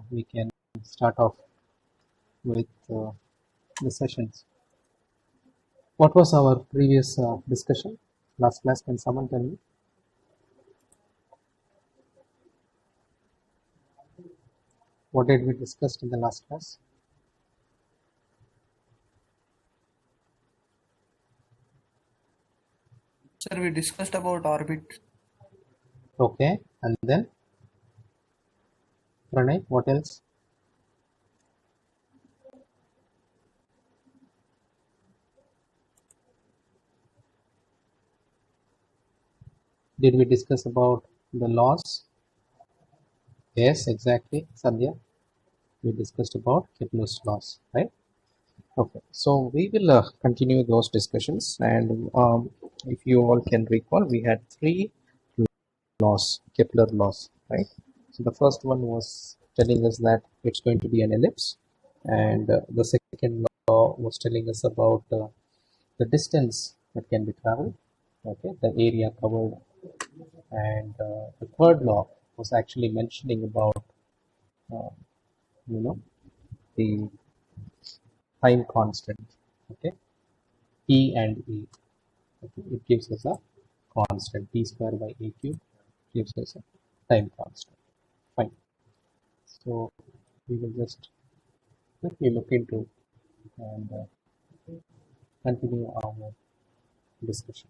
we can start off with the sessions. What was our previous discussion? Last class, can someone tell me? What did we discuss in the last class? Sir, we discussed about orbit. Okay, and then Pranay, what else? Did we discuss about the laws? Yes, exactly, Sandhya. We discussed about Kepler's laws, right? Okay, so we will continue those discussions, and if you all can recall, we had three laws, Kepler laws, right? So the first one was telling us that it's going to be an ellipse, and the second law was telling us about the distance that can be traveled, okay, the area covered, and the third law was actually mentioning about uh, you know the time constant, okay, P and E. Okay, it gives us a constant T square by A cube gives us a time constant. Fine. So we will just quickly look into and continue our discussion.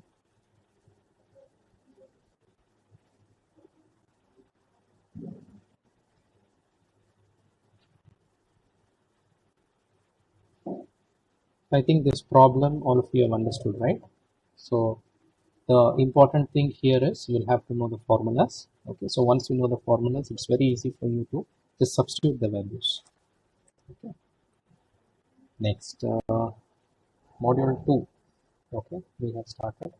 I think this problem all of you have understood, right? So the important thing here is you'll have to know the formulas. Okay, so once you know the formulas, it's very easy for you to just substitute the values. Okay. Next, module 2. Okay, we have started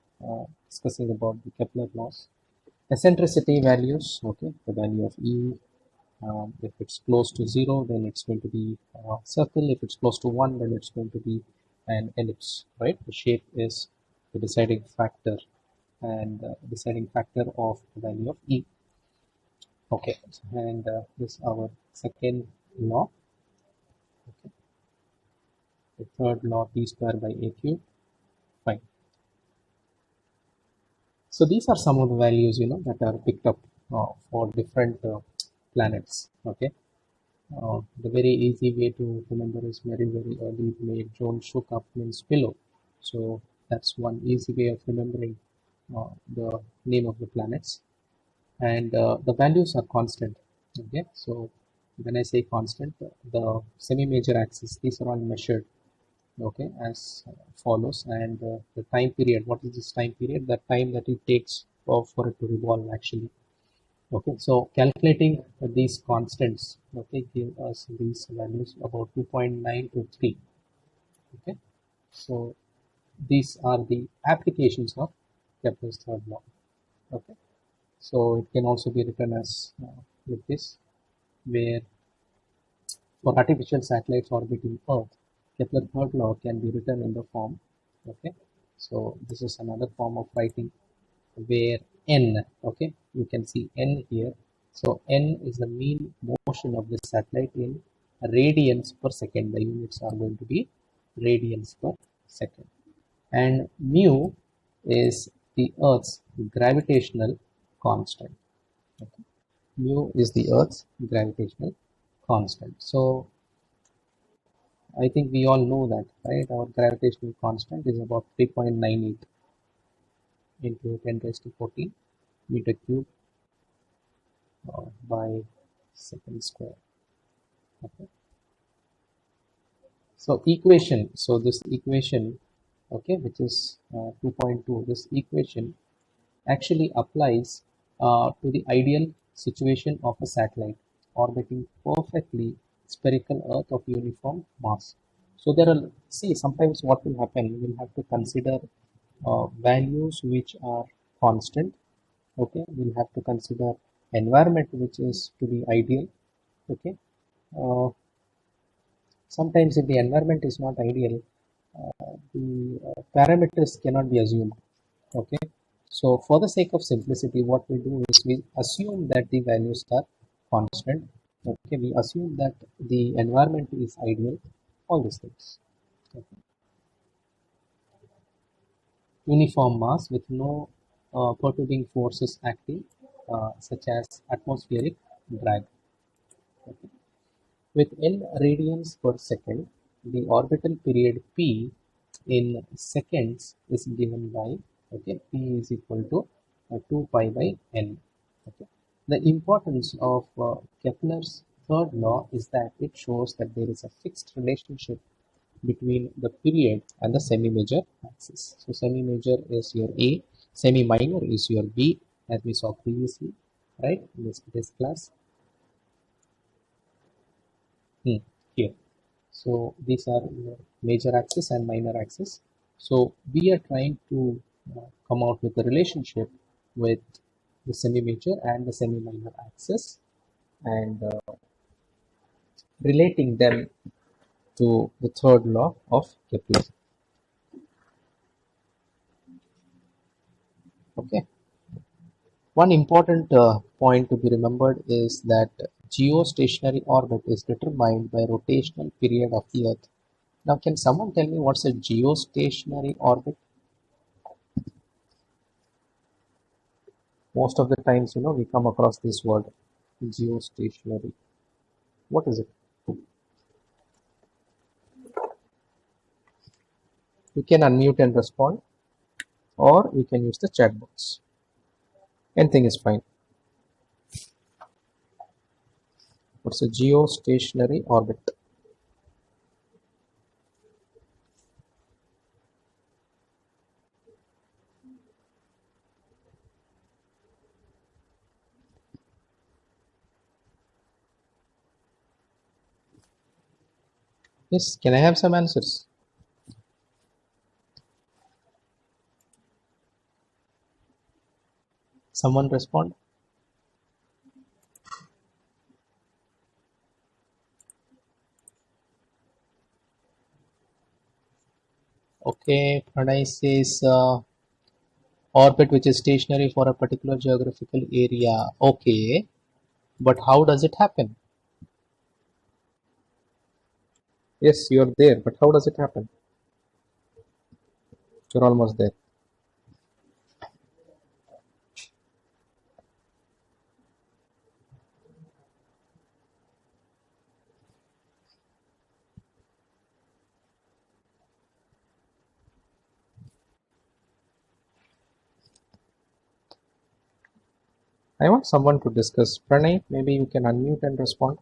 discussing about the Kepler laws. Eccentricity values, okay, the value of E. If it's close to 0, then it's going to be a circle. If it's close to 1, then it's going to be an ellipse, right? The shape is the deciding factor and deciding factor of the value of E. Okay, and this is our second law. Okay, the third law, T square by A cube. Fine. So these are some of the values that are picked up for different planets. Okay. The very easy way to remember is very early made Joan shook up means pillow. So that's one easy way of remembering the name of the planets. And the values are constant. Okay, so when I say constant, the semi-major axis, these are all measured, okay, as follows. And the time period, what is this time period? The time that it takes for it to revolve actually. Okay, so calculating these constants, okay, give us these values about 2.9 to 3. Okay, so these are the applications of Kepler's third law. Okay, so it can also be written as with this, where for artificial satellites orbiting Earth, Kepler third law can be written in the form. Okay, so this is another form of writing where n, okay, you can see n here. So n is the mean motion of the satellite in radians per second. The units are going to be radians per second. And mu is the Earth's gravitational constant. Okay. Mu is the Earth's gravitational constant. So I think we all know that, right? Our gravitational constant is about 3.98 into 10 raised to 14 meter cube by second square. Okay. So equation, so this equation, okay, which is 2.2, this equation actually applies to the ideal situation of a satellite orbiting perfectly spherical Earth of uniform mass. So there are, see, sometimes what will happen, you will have to consider values which are constant. Okay, we'll have to consider environment which is to be ideal. Okay, sometimes if the environment is not ideal, the parameters cannot be assumed. Okay, so for the sake of simplicity, what we do is we assume that the values are constant, Okay, we assume that the environment is ideal, all these things. Okay. Uniform mass with no perturbing forces acting, such as atmospheric drag. Okay. With n radians per second, the orbital period p in seconds is given by, okay, p is equal to 2 pi by n. Okay. The importance of Kepler's third law is that it shows that there is a fixed relationship between the period and the semi-major axis. So semi-major is your A, semi-minor is your B, as we saw previously, right, in this class. Here. So these are major axis and minor axis. So we are trying to come out with a relationship with the semi-major and the semi-minor axis, and relating them to the third law of Kepler. Okay. One important point to be remembered is that geostationary orbit is determined by rotational period of the Earth. Now, can someone tell me what's a geostationary orbit? Most of the times, we come across this word, geostationary. What is it? You can unmute and respond, or you can use the chat box. Anything is fine. What's a geostationary orbit? Yes, can I have some answers? Someone respond? Okay, Pranay says orbit which is stationary for a particular geographical area. Okay, but how does it happen? Yes, you're there, but how does it happen? You're almost there. I want someone to discuss. Pranay, maybe you can unmute and respond.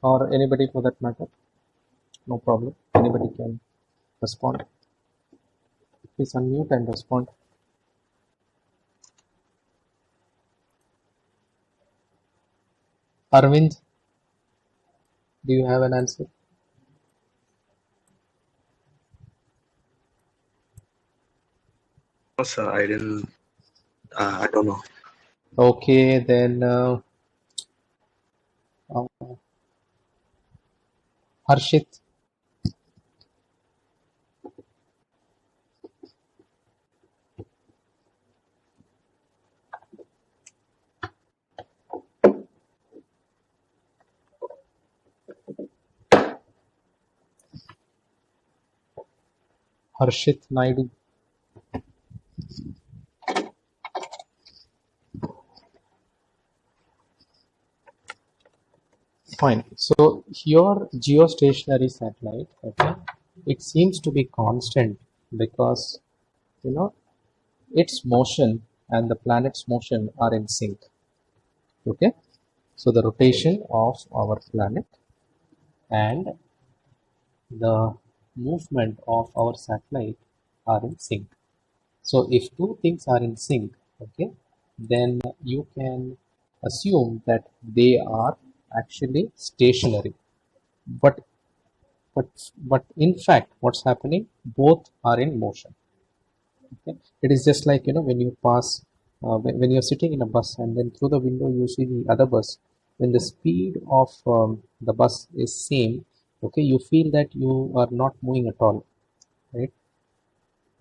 Or anybody for that matter. No problem. Anybody can respond. Please unmute and respond. Arvind, do you have an answer? No, sir, I didn't. I don't know. Okay, then uh, Harshit. Harshit Naidu. Fine. So your geostationary satellite, okay, it seems to be constant because you know its motion and the planet's motion are in sync. Okay. So the rotation of our planet and the movement of our satellite are in sync. So if two things are in sync, okay, then you can assume that they are actually stationary. But but in fact, what's happening? Both are in motion. Okay? It is just like when you pass, when you're sitting in a bus and then through the window you see the other bus. When the speed of the bus is same, okay, you feel that you are not moving at all, right?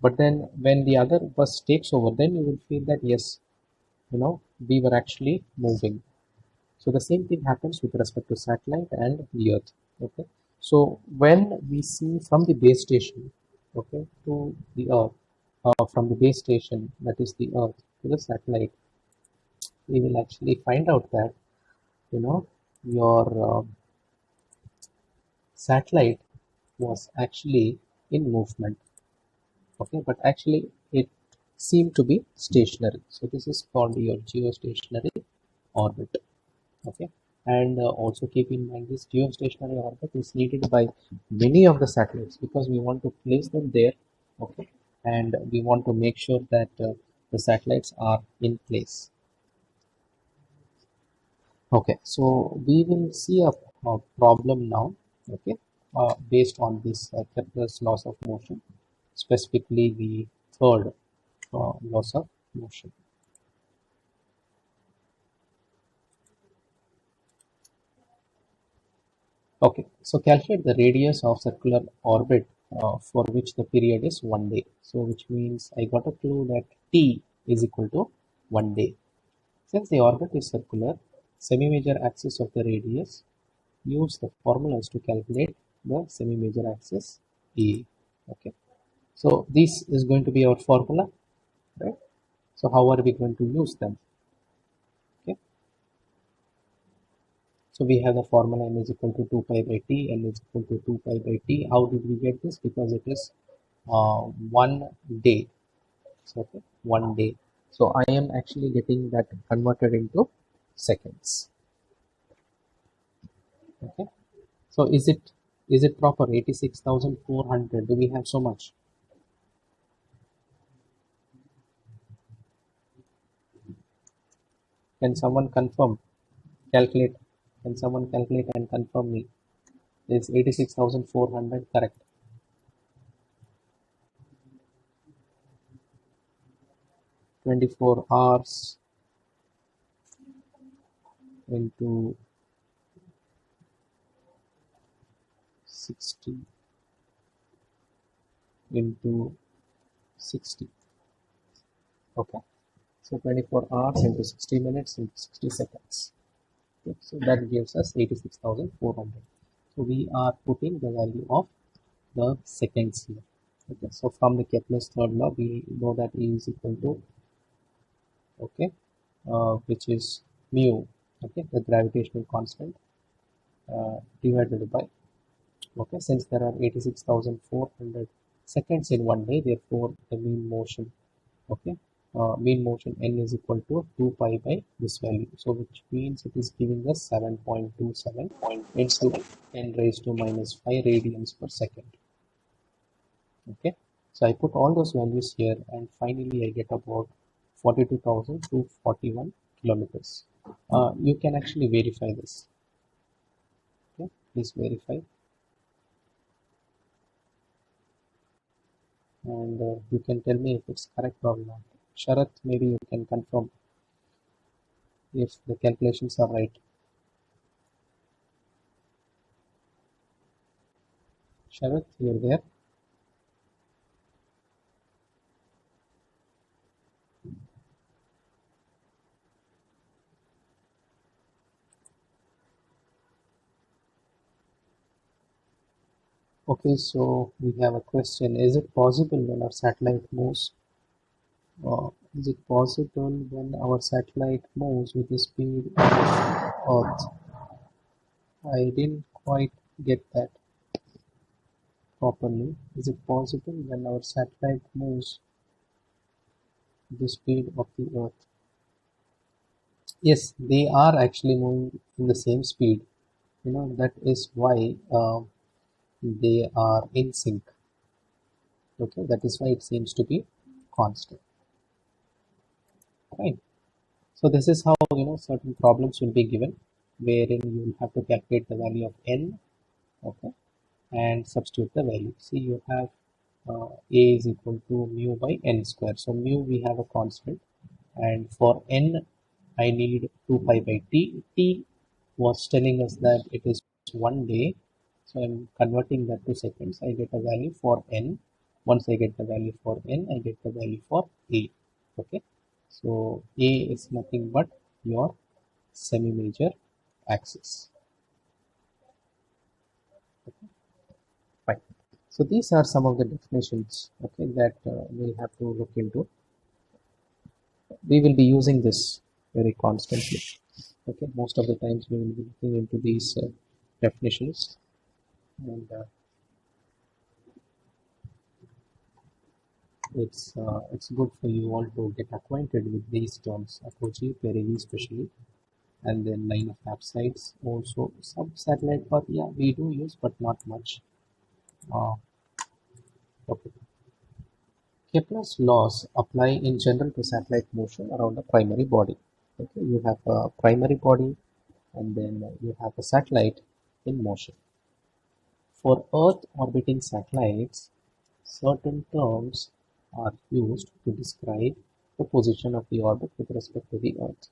But then when the other bus takes over, then you will feel that yes, we were actually moving. So the same thing happens with respect to satellite and the Earth. Okay. So when we see from the base station, okay, to the Earth, from the base station, that is the Earth, to the satellite, we will actually find out that your satellite was actually in movement. Okay, but actually it seemed to be stationary. So this is called your geostationary orbit. Okay, and also keep in mind this geostationary orbit is needed by many of the satellites because we want to place them there. Okay, and we want to make sure that the satellites are in place. Okay, so we will see a problem now. Okay, based on this Kepler's laws of motion, specifically the third laws of motion. Okay, so calculate the radius of circular orbit for which the period is 1 day. So which means I got a clue that t is equal to 1 day. Since the orbit is circular, semi-major axis of the radius, use the formulas to calculate the semi-major axis A. Okay, so this is going to be our formula, right? So how are we going to use them? Okay, so we have the formula n is equal to 2 pi by t, n is equal to 2 pi by t. How did we get this? Because it is 1 day. So okay, 1 day. So I am actually getting that converted into seconds. Okay. So is it proper? 86,400. Do we have so much? Can someone confirm? Calculate. Can someone calculate and confirm me? Is 86,400 correct? $24 into 60 into 60. Okay, so 24 hours into 60 minutes into 60 seconds. Okay, so that gives us 86,400. So we are putting the value of the seconds here. Okay, so from the Kepler's third law, we know that E is equal to, okay, which is mu, okay, the gravitational constant, divided by, okay, since there are 86,400 seconds in 1 day, therefore the mean motion, okay, mean motion n is equal to 2 pi by this value. So which means it is giving us 7.27 into n raised to minus 5 radians per second. Okay, so I put all those values here and finally I get about 42,241 kilometers. You can actually verify this. Okay, please verify. And you can tell me if it's correct or not. Sharath, maybe you can confirm if the calculations are right. Sharath, you're there? Okay, so we have a question. Is it possible when our satellite moves? Is it possible when our satellite moves with the speed of Earth? I didn't quite get that properly. Is it possible when our satellite moves with the speed of the Earth? Yes, they are actually moving in the same speed. That is why they are in sync. Okay, that is why it seems to be constant. Right. So this is how certain problems will be given, wherein you will have to calculate the value of n, okay, and substitute the value. See, you have a is equal to mu by n square. So mu we have a constant, and for n I need 2 pi by t. T was telling us that it is 1 day, So I'm converting that to seconds. I get a value for n. Once I get the value for n, I get the value for a. Okay. So a is nothing but your semi-major axis. Okay. Fine. So these are some of the definitions, okay, that we'll have to look into. We will be using this very constantly. Okay, most of the times we will be looking into these definitions, and it's good for you all to get acquainted with these terms, apogee, perigee especially, and then line of apsides, also sub-satellite path. Yeah, we do use, but not much. Okay. Kepler's laws apply in general to satellite motion around a primary body. Okay, you have a primary body, and then you have a satellite in motion. For Earth orbiting satellites, certain terms are used to describe the position of the orbit with respect to the Earth.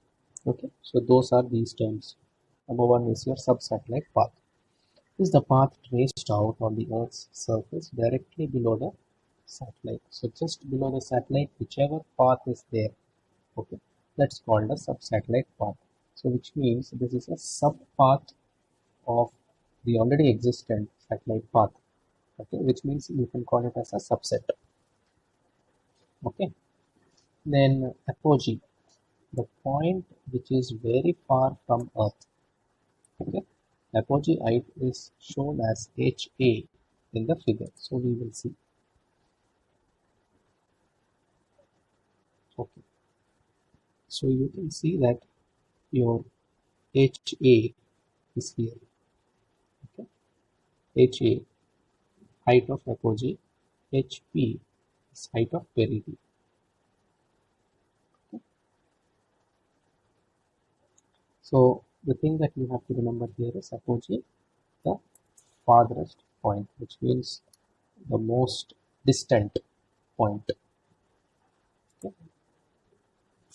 Okay, so those are these terms. Number one is your sub-satellite path. Is the path traced out on the Earth's surface directly below the satellite. So just below the satellite, whichever path is there, okay, that's called a sub-satellite path. So which means this is a sub-path of the already existent satellite path. Okay, which means you can call it as a subset. Okay, then apogee, the point which is very far from Earth. Okay, apogee height is shown as HA in the figure, so we will see. Okay, so you can see that your HA is here. Okay, HA, height of apogee, HP is height of perigee. Okay. So the thing that you have to remember here is apogee, the farthest point, which means the most distant point, okay,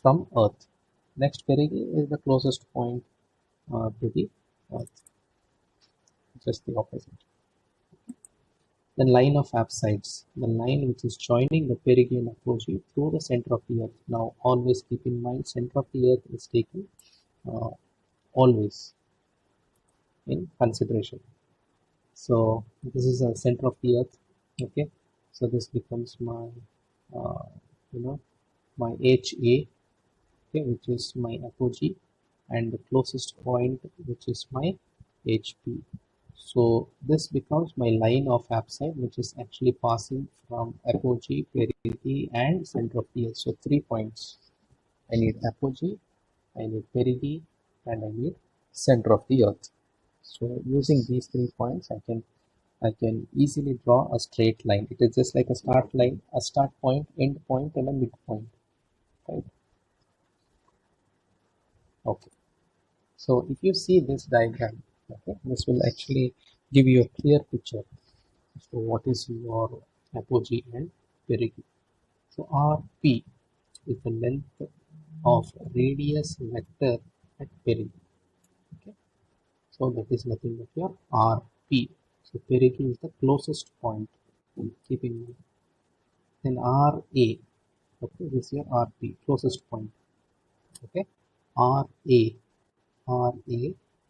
from Earth. Next, perigee is the closest point to the Earth, just the opposite. The line of apsides, the line which is joining the perigee and apogee through the center of the Earth. Now, always keep in mind, center of the Earth is taken uh, always in consideration. So this is a center of the Earth. Okay, so this becomes my uh, my HA, okay, which is my apogee, and the closest point, which is my HP. So this becomes my line of apside, which is actually passing from apogee, perigee, and center of the Earth. So 3 points. I need apogee, I need perigee, and I need center of the Earth. So using these 3 points, I can easily draw a straight line. It is just like a start line, a start point, end point, and a midpoint. Right? Okay. So if you see this diagram, okay, this will actually give you a clear picture as to what is your apogee and perigee. So RP is the length of radius vector at perigee. Okay. So that is nothing but your RP. So perigee is the closest point. Keep in mind. Then RA. Okay, this is your RP, closest point. Okay. RA. RA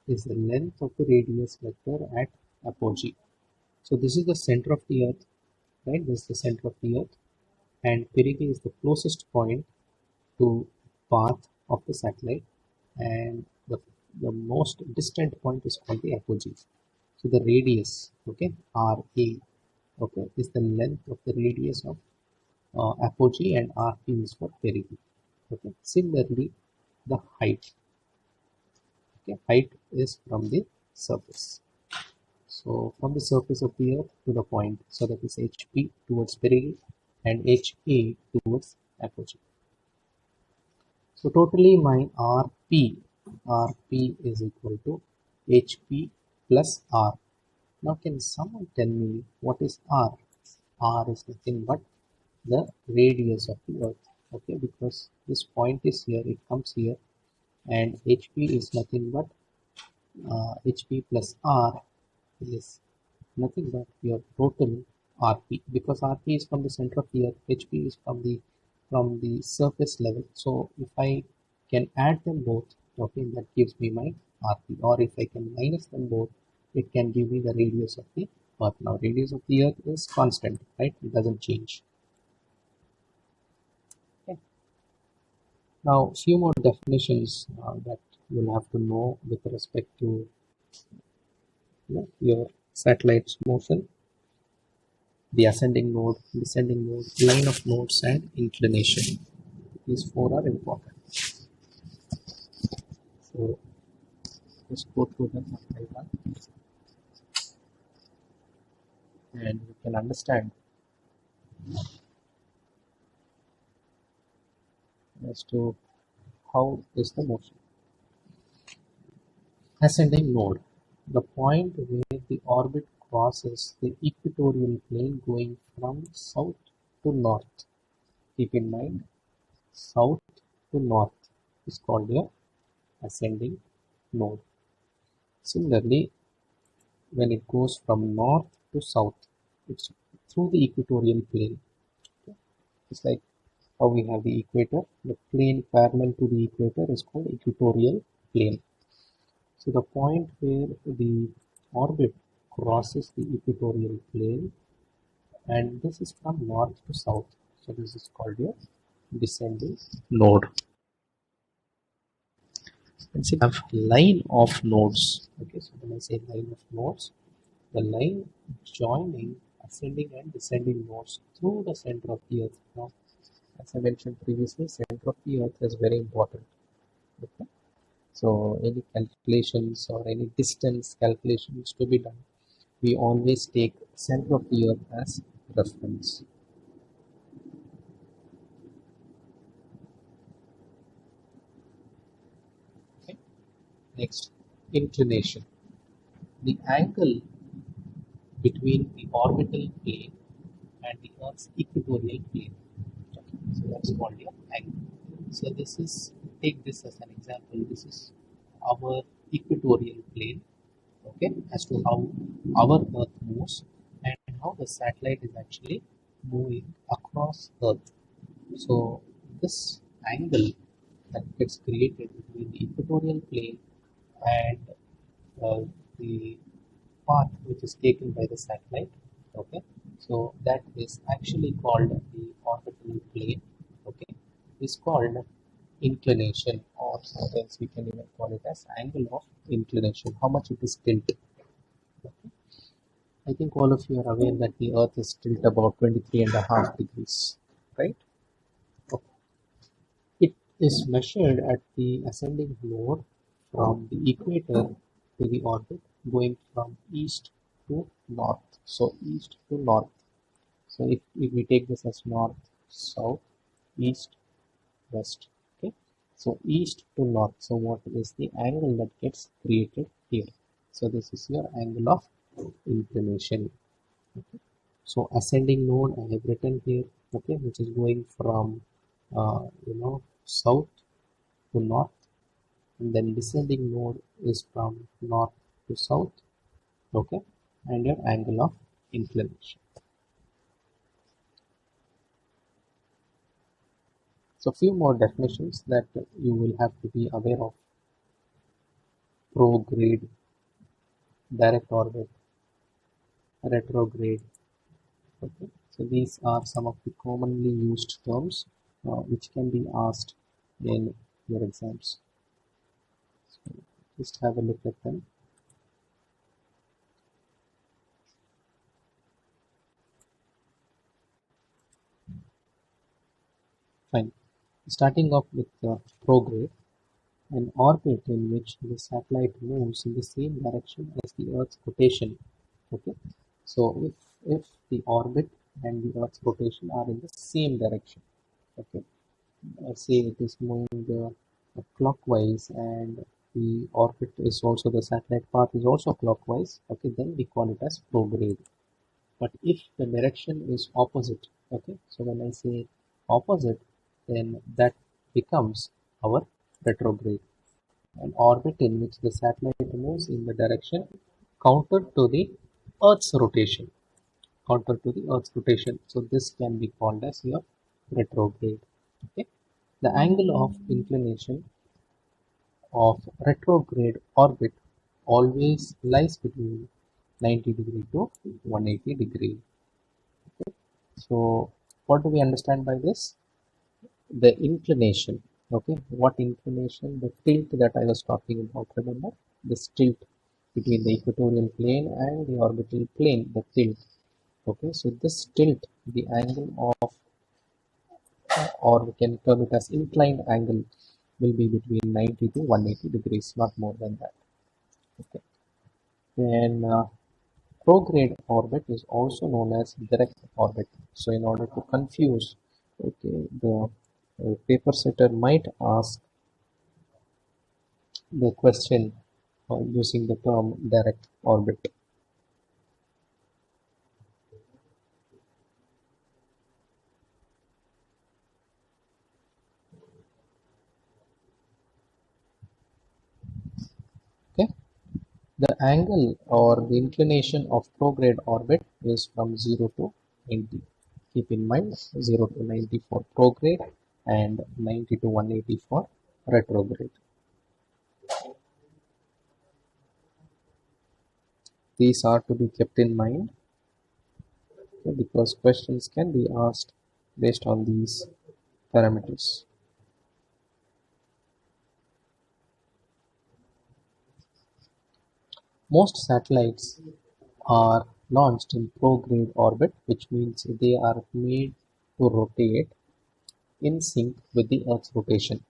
is the length of the radius vector at apogee. So this is the center of the Earth, right? This is the center of the Earth, and perigee is the closest point to path of the satellite, and the most distant point is called the apogee. So the radius, okay, RA, okay, is the length of the radius of apogee, and RP is for perigee. Okay. Similarly, the height. Okay, height is from the surface. So from the surface of the Earth to the point, so that is HP towards perigee and HA towards apogee. So totally my RP is equal to HP plus R. Now can someone tell me what is R? R is nothing but the radius of the Earth. Okay, because this point is here, it comes here, and HP is nothing but HP plus R is nothing but your total RP, because RP is from the center of the earth, HP is from the surface level. So if I can add them both, okay, that gives me my RP, or if I can minus them both, it can give me the radius of the earth. Now radius of the earth is constant, right? It doesn't change. Okay. Now few more definitions that you'll have to know with respect to your satellite's motion: the ascending node, descending node, line of nodes, and inclination. These four are important. So let's go through them one by one, and you can understand as to how is the motion. Ascending node, the point where the orbit crosses the equatorial plane going from south to north. Keep in mind, south to north is called your ascending node. Similarly, when it goes from north to south, it's through the equatorial plane. It's like how we have the equator. The plane parallel to the equator is called equatorial plane. So the point where the orbit crosses the equatorial plane, and this is from north to south. So this is called your descending node. And so we have line of nodes. Okay, so when I say line of nodes, the line joining ascending and descending nodes through the center of the earth. Now, as I mentioned previously, center of the earth is very important. Okay? So any calculations or any distance calculations to be done, we always take center of the earth as reference. Okay. Next, inclination. The angle between the orbital plane and the Earth's equatorial plane. Okay. So that's called your angle. So this is, take this as an example. This is our equatorial plane, okay, as to how our Earth moves and how the satellite is actually moving across Earth. So this angle that gets created between the equatorial plane and the path which is taken by the satellite, okay, so that is actually called the orbital plane, okay, is called inclination, or sometimes we can even call it as angle of inclination, how much it is tilted. Okay. I think all of you are aware that the earth is tilted about 23.5 degrees, right? Okay. It is measured at the ascending node from the equator to the orbit, going from east to north. So east to north. So if we take this as north, south, east, west. Okay. So east to north. So what is the angle that gets created here? So this is your angle of inclination. Okay. So ascending node I have written here, okay, which is going from south to north, and then descending node is from north to south, okay, and your angle of inclination. So few more definitions that you will have to be aware of: prograde, direct orbit, retrograde. Okay, so these are some of the commonly used terms which can be asked in your exams. So just have a look at them. Fine. Starting off with prograde, an orbit in which the satellite moves in the same direction as the Earth's rotation. Okay, so if the orbit and the Earth's rotation are in the same direction, okay, say it is moving clockwise and the orbit is also, the satellite path is also clockwise, okay, then we call it as prograde. But if the direction is opposite, okay, so when I say opposite, then that becomes our retrograde. An orbit in which the satellite moves in the direction counter to the Earth's rotation, counter to the Earth's rotation. So this can be called as your retrograde. Okay, the angle of inclination of retrograde orbit always lies between 90 degree to 180 degree. So what do we understand by this? The inclination. Okay, what inclination? The tilt that I was talking about. Remember this tilt between the equatorial plane and the orbital plane, the tilt. Okay, so this tilt, the angle of, or we can term it as inclined angle, will be between 90 to 180 degrees, not more than that. Okay, then prograde orbit is also known as direct orbit. So in order to confuse, okay, the paper setter might ask the question using the term direct orbit. Okay, the angle or the inclination of prograde orbit is from 0 to 90. Keep in mind 0 to 90 for prograde and 90 to 180 for retrograde. These are to be kept in mind, okay, because questions can be asked based on these parameters. Most satellites are launched in prograde orbit, which means they are made to rotate in sync with the Earth's rotation,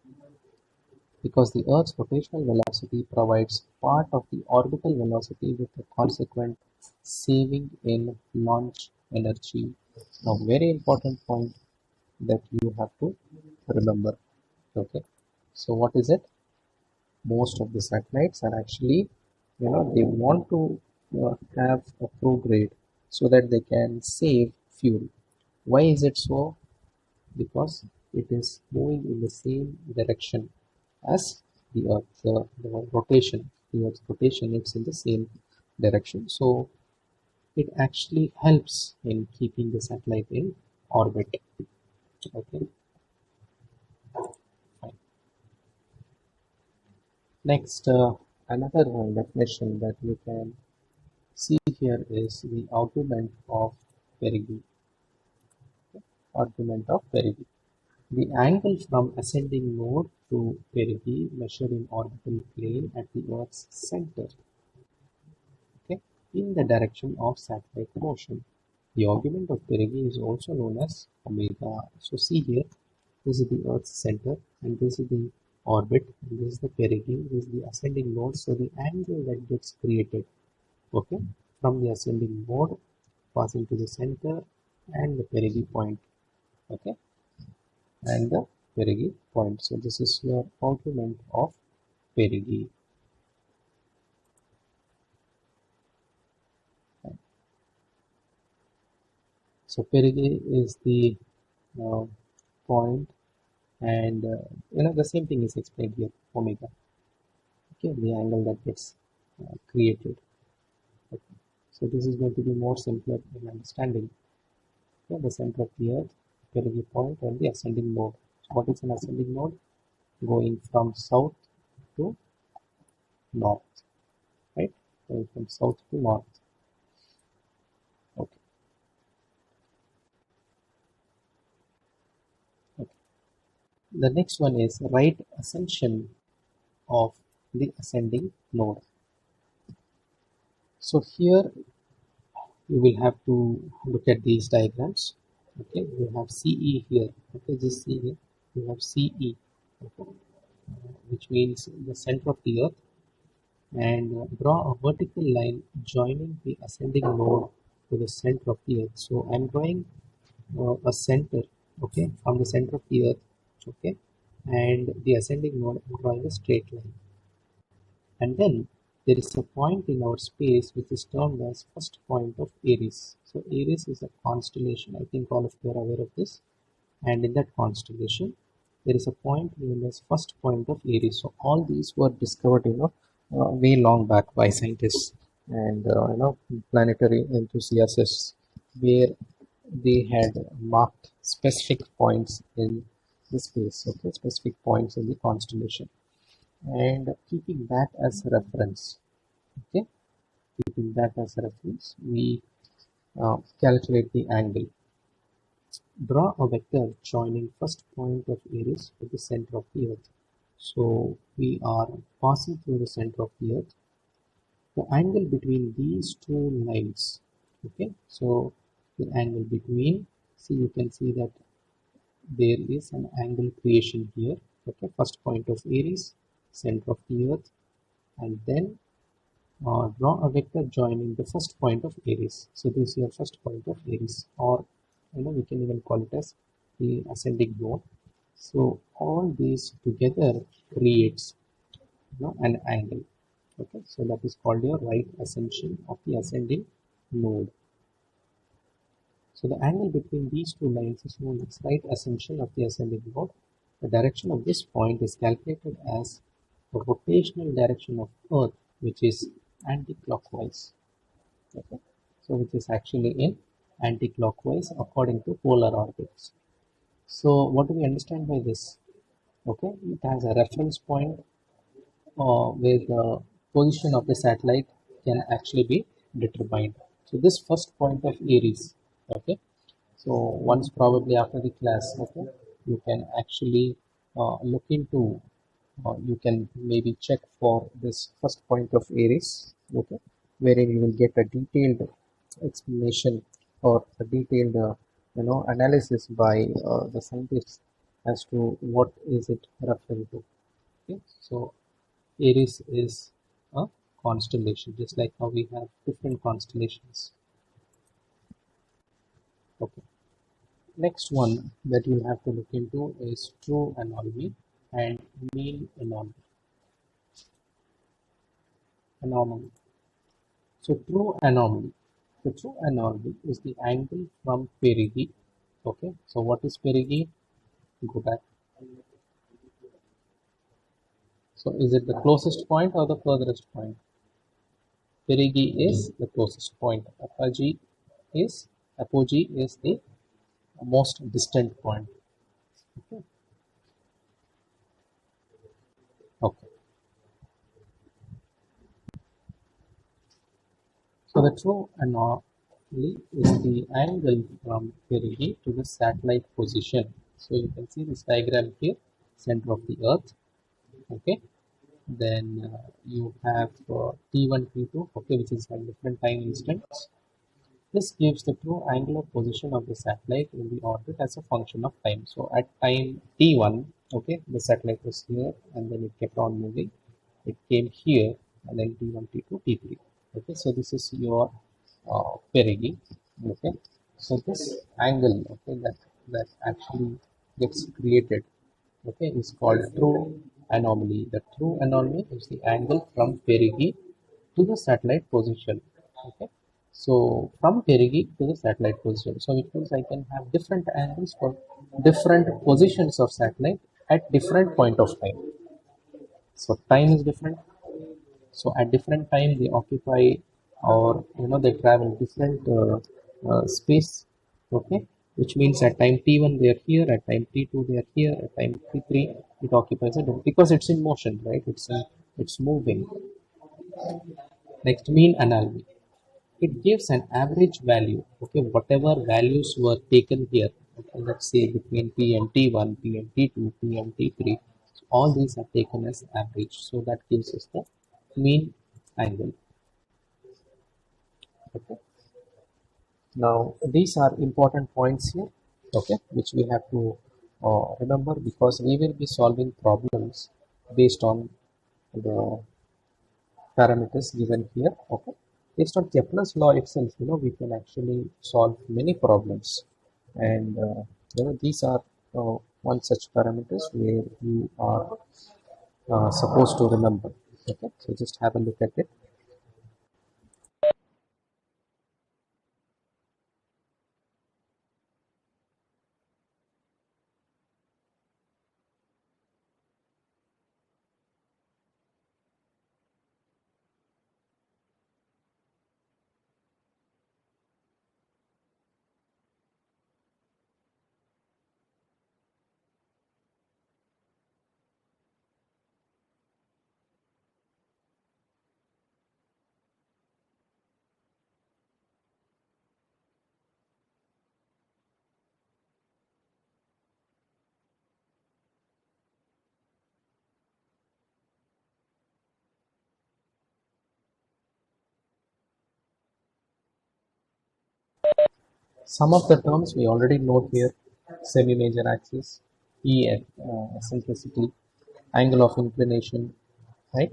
because the Earth's rotational velocity provides part of the orbital velocity with a consequent saving in launch energy. Now, very important point that you have to remember. Okay, so what is it? Most of the satellites are actually, they want to have a prograde so that they can save fuel. Why is it so? Because it is moving in the same direction as the Earth, the rotation. The Earth's rotation, it's in the same direction. So it actually helps in keeping the satellite in orbit. Okay. Fine. Next, another definition that you can see here is the argument of perigee. Argument of perigee. The angle from ascending node to perigee measured in orbital plane at the Earth's center, okay, in the direction of satellite motion. The argument of perigee is also known as omega. So see here, this is the Earth's center and this is the orbit, and this is the perigee, this is the ascending node. So the angle that gets created, okay, from the ascending node passing to the center and the perigee point, okay, and the perigee point. So this is your argument of perigee. So perigee is the uh, point, and the same thing is explained here, omega. Okay, the angle that gets created. Okay. So this is going to be more simpler in understanding. Okay, the center of the Earth, perigee point, and the ascending node. So what is an ascending node? Going from south to north, right? Going from south to north. Okay. Okay. The next one is right ascension of the ascending node. So here you will have to look at these diagrams. Okay, we have CE here. Okay, just see here. We have CE, okay, which means the center of the Earth, and draw a vertical line joining the ascending node to the center of the Earth. So I'm drawing a center, okay, from the center of the Earth, okay, and the ascending node, I'm drawing a straight line. And then there is a point in our space which is termed as first point of Aries. So Aries is a constellation. I think all of you are aware of this. And in that constellation, there is a point known as first point of Aries. So all these were discovered, way long back by scientists. and planetary enthusiasts, where they had marked specific points in the space, okay, specific points in the constellation, and keeping that as reference, okay, keeping that as reference, we calculate the angle. Draw a vector joining first point of Aries with the center of the Earth. So we are passing through the center of the Earth. The angle between these two lines, okay, so the angle between, see, you can see that there is an angle creation here, okay, first point of Aries, center of the Earth, and then draw a vector joining the first point of Aries. So this is your first point of Aries, or we can even call it as the ascending node. So all these together creates an angle. Okay, so that is called your right ascension of the ascending node. So the angle between these two lines is known as right ascension of the ascending node. The direction of this point is calculated as the rotational direction of Earth, which is anti-clockwise. Okay, so which is actually in anti-clockwise according to polar orbits. So what do we understand by this? Okay, it has a reference point where the position of the satellite can actually be determined. So this first point of Aries, okay, so once probably after the class, okay, you can actually look into, you can maybe check for this first point of Aries, okay, wherein you will get a detailed explanation or a detailed, analysis by the scientists as to what is it referring to. Okay, so Aries is a constellation, just like how we have different constellations. Okay. Next one that you have to look into is true anomaly and mean anomaly. Anomaly. So true anomaly. The true anomaly is the angle from perigee. Okay. So what is perigee? Go back. So is it the closest point or the furthest point? Perigee is the closest point. Apogee is the most distant point. Okay. Okay. So the true anomaly is the angle from perigee to the satellite position. So you can see this diagram here, center of the Earth. Okay. Then you have T1, T2, okay, which is at different time instants. This gives the true angular position of the satellite in the orbit as a function of time. So at time T1, okay, the satellite was here and then it kept on moving. It came here and then T1, T2, T3. Okay, so this is your perigee. Okay, so this angle, okay, that actually gets created, okay, is called true anomaly. The true anomaly is the angle from perigee to the satellite position. Okay, so from perigee to the satellite position, so it means I can have different angles for different positions of satellite at different point of time. So time is different, so at different time they occupy, or they travel different space. Okay, which means at time t1 they are here, at time t2 they are here, at time t3 it occupies a different, because it's in motion, right? It's moving. Next, mean anomaly. It gives an average value, okay, whatever values were taken here, okay, let's say between p and t1, p and t2, p and t3, all these are taken as average, so that gives us the mean angle. Okay, now these are important points here, okay, which we have to remember, because we will be solving problems based on the parameters given here. Okay, based on Kepler's law itself, we can actually solve many problems, and these are one such parameters where you are supposed to remember. Okay, so just have a look at it. Some of the terms we already know here: semi-major axis, EF, eccentricity, angle of inclination, right?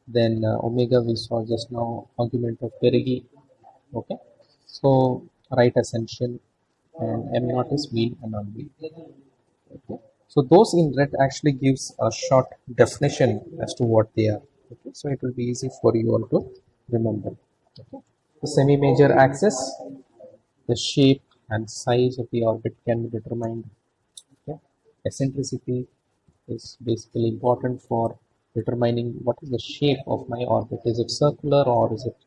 Then omega we saw just now, argument of perigee. Okay, so right ascension, and m naught is mean anomaly. Okay, so those in red actually gives a short definition as to what they are. Okay, so it will be easy for you all to remember. Okay, the semi-major axis, the shape and size of the orbit can be determined. Okay, eccentricity is basically important for determining what is the shape of my orbit. Is it circular or is it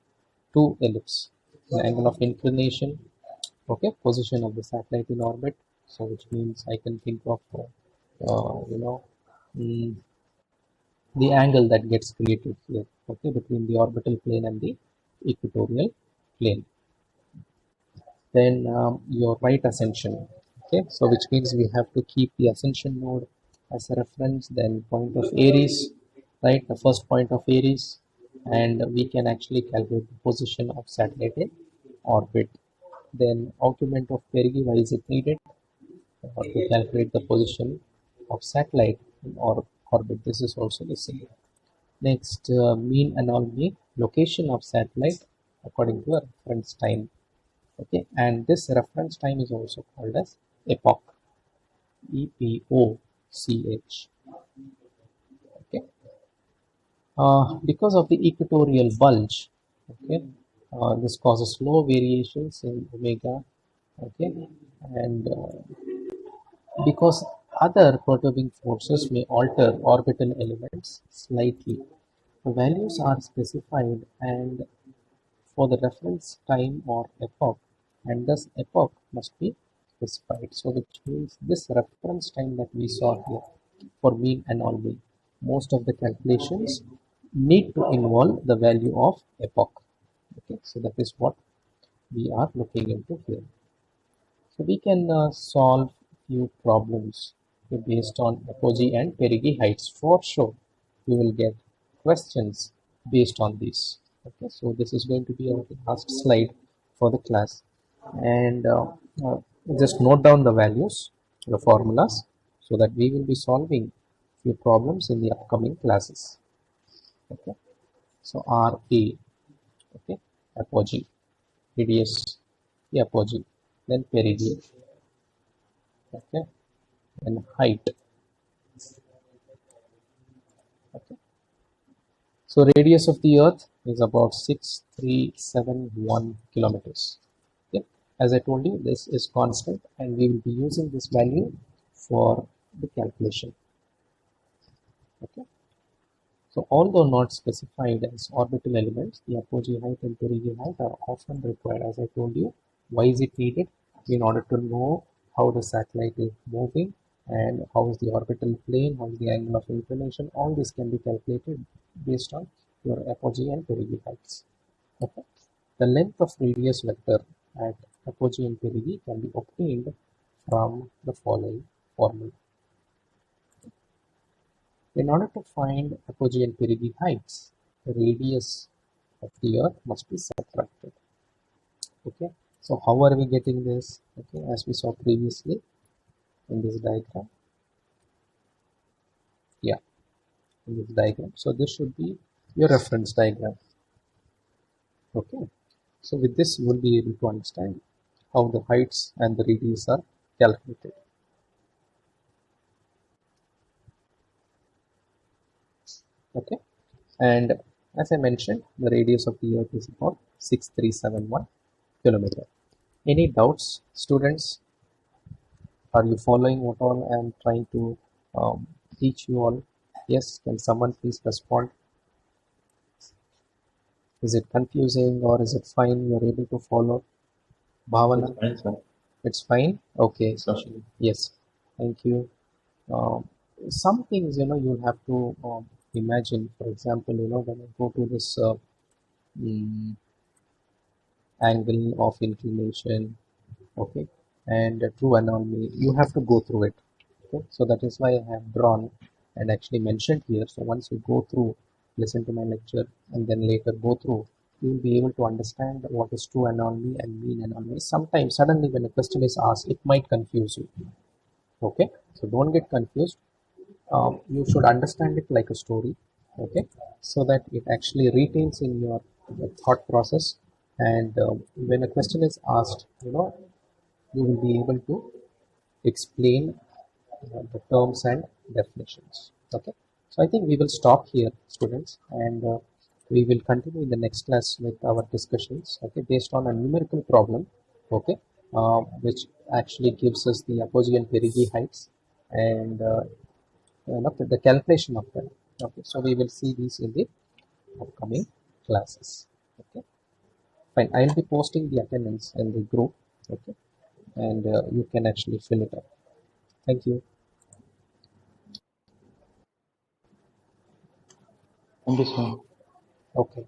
two ellipse? The angle of inclination, okay, position of the satellite in orbit. So which means I can think of you know mm, the angle that gets created here, okay, between the orbital plane and the equatorial plane. Then your right ascension, okay, so which means we have to keep the ascension node as a reference, then point of Aries, right, the first point of Aries, and we can actually calculate the position of satellite in orbit. Then augment of perigee, why is it needed? To calculate the position of satellite in orbit. This is also the same. Next, mean anomaly, location of satellite according to a reference time. Okay, and this reference time is also called as epoch, EPOCH. Okay, because of the equatorial bulge, okay, this causes low variations in omega. Okay, and because other perturbing forces may alter orbital elements slightly. The values are specified and for the reference time or epoch, and thus epoch must be specified. So which means this reference time that we saw here for mean anomaly, most of the calculations need to involve the value of epoch. Okay, so that is what we are looking into here. So we can solve few problems based on apogee and perigee heights. For sure, we will get questions based on this. Okay, so this is going to be our last slide for the class, and uh, just note down the values, the formulas, so that we will be solving few problems in the upcoming classes. Okay, so RA, okay, apogee, radius, the apogee, then perigee. Okay, and height. Okay, so radius of the earth is about 6371 kilometers. Okay, as I told you, this is constant and we will be using this value for the calculation. Okay, so although not specified as orbital elements, the apogee height and perigee height are often required. As I told you, why is it needed? In order to know how the satellite is moving and how is the orbital plane, how is the angle of inclination. All this can be calculated based on your apogee and perigee heights. Okay. The length of radius vector at apogee and perigee can be obtained from the following formula. In order to find apogee and perigee heights, the radius of the earth must be subtracted. Okay, so how are we getting this? Okay, as we saw previously in this diagram. Yeah, in this diagram. So this should be your reference diagram. Okay, so with this you will be able to understand how the heights and the radius are calculated. Okay, and as I mentioned, the radius of the earth is about 6371 kilometer. Any doubts, students? Are you following what all I am trying to teach you all? Yes, can someone please respond? Is it confusing or is it fine? You're able to follow? Bhavana? Fine, sir. It's fine? Okay, Sir. yes, thank you. Some things, you'll have to imagine. For example, when I go to this mm, angle of inclination, okay, and true anomaly, you have to go through it. Okay, so that is why I have drawn and actually mentioned here. So once you go through, listen to my lecture, and then later go through, you will be able to understand what is true anomaly and mean anomaly. Sometimes suddenly when a question is asked, it might confuse you. Okay, so don't get confused. You should understand it like a story, okay, so that it actually retains in your thought process. And when a question is asked, you will be able to explain the terms and definitions. Okay, so I think we will stop here, students, and we will continue in the next class with our discussions, okay, based on a numerical problem, okay, which actually gives us the apogee and perigee heights, and the calculation of them. Okay, so we will see these in the upcoming classes. Okay, fine. I will be posting the attendance in the group. Okay, and you can actually fill it up. Thank you. Thank you, sir. Okay.